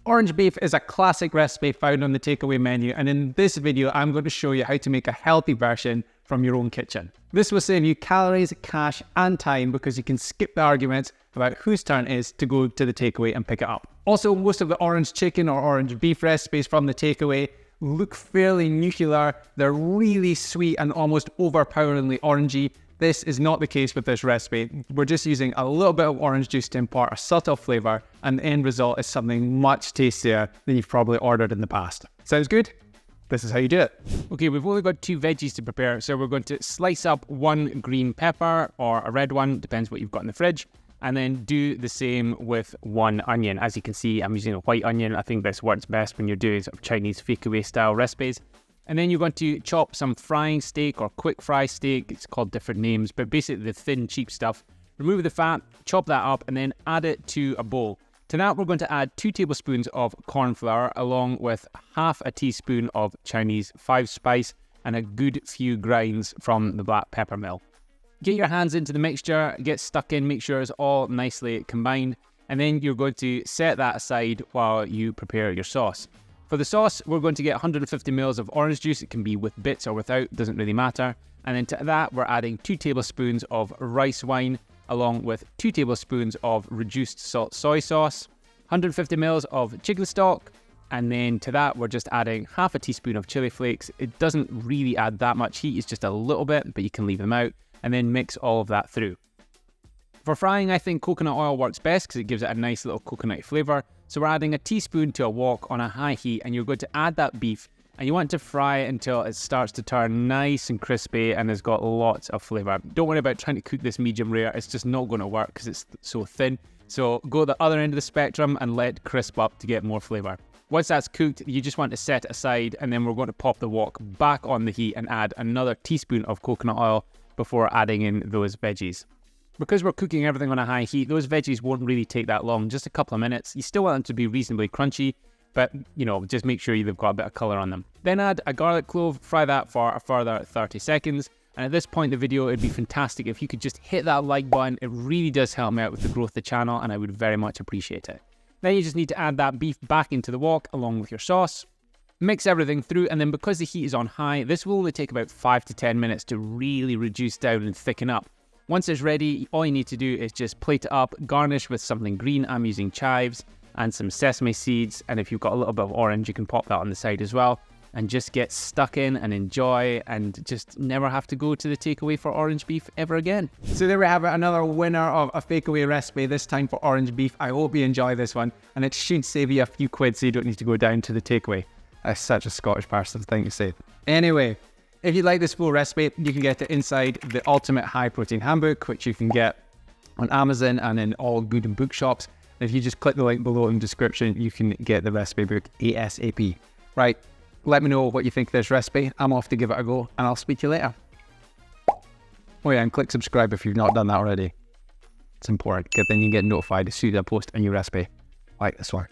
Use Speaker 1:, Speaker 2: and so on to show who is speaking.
Speaker 1: Orange beef is a classic recipe found on the takeaway menu, and in this video I'm going to show you how to make a healthy version from your own kitchen. This will save you calories, cash and time because you can skip the arguments about whose turn it is to go to the takeaway and pick it up. Also, most of the orange chicken or orange beef recipes from the takeaway look fairly nuclear. They're really sweet and almost overpoweringly orangey. This is not the case with this recipe. We're just using a little bit of orange juice to impart a subtle flavour, and the end result is something much tastier than you've probably ordered in the past. Sounds good? This is how you do it. Okay, we've only got 2 veggies to prepare, so we're going to slice up 1 green pepper or a red one, depends what you've got in the fridge, and then do the same with 1 onion. As you can see, I'm using a white onion. I think this works best when you're doing sort of Chinese takeaway style recipes. And then you're going to chop some frying steak or quick fry steak. It's called different names, but basically the thin, cheap stuff. Remove the fat, chop that up, and then add it to a bowl. To that, we're going to add 2 tablespoons of corn flour, along with half a teaspoon of Chinese 5-spice and a good few grinds from the black pepper mill. Get your hands into the mixture, get stuck in, make sure it's all nicely combined, and then you're going to set that aside while you prepare your sauce. For the sauce, we're going to get 150 ml of orange juice. It can be with bits or without, doesn't really matter. And then to that, we're adding 2 tablespoons of rice wine, along with 2 tablespoons of reduced salt soy sauce, 150 ml of chicken stock, and then to that, we're just adding half a teaspoon of chili flakes. It doesn't really add that much heat, it's just a little bit, but you can leave them out, and then mix all of that through. For frying, I think coconut oil works best because it gives it a nice little coconutty flavour. So we're adding a teaspoon to a wok on a high heat, and you're going to add that beef, and you want to fry it until it starts to turn nice and crispy and has got lots of flavour. Don't worry about trying to cook this medium rare, it's just not going to work because it's so thin. So go to the other end of the spectrum and let it crisp up to get more flavour. Once that's cooked, you just want to set it aside, and then we're going to pop the wok back on the heat and add another teaspoon of coconut oil before adding in those veggies. Because we're cooking everything on a high heat, those veggies won't really take that long, just a couple of minutes. You still want them to be reasonably crunchy, but you know, just make sure you've got a bit of colour on them. Then add a garlic clove, fry that for a further 30 seconds. And at this point in the video, it'd be fantastic if you could just hit that like button. It really does help me out with the growth of the channel, and I would very much appreciate it. Then you just need to add that beef back into the wok along with your sauce. Mix everything through, and then because the heat is on high, this will only take about 5 to 10 minutes to really reduce down and thicken up. Once it's ready, all you need to do is just plate it up, garnish with something green. I'm using chives and some sesame seeds, and if you've got a little bit of orange, you can pop that on the side as well, and just get stuck in and enjoy, and just never have to go to the takeaway for orange beef ever again. So there we have it, another winner of a takeaway recipe, this time for orange beef. I hope you enjoy this one, and it should save you a few quid so you don't need to go down to the takeaway. That's such a Scottish person thing to say. Anyway, if you like this full recipe, you can get it inside the Utimate High Protein Handbook, which you can get on Amazon and in all good bookshops. And if you just click the link below in the description, you can get the recipe book ASAP. Right, let me know what you think of this recipe. I'm off to give it a go, and I'll speak to you later. Oh yeah, and click subscribe if you've not done that already. It's important, because then you get notified as soon as I post a new recipe like this one.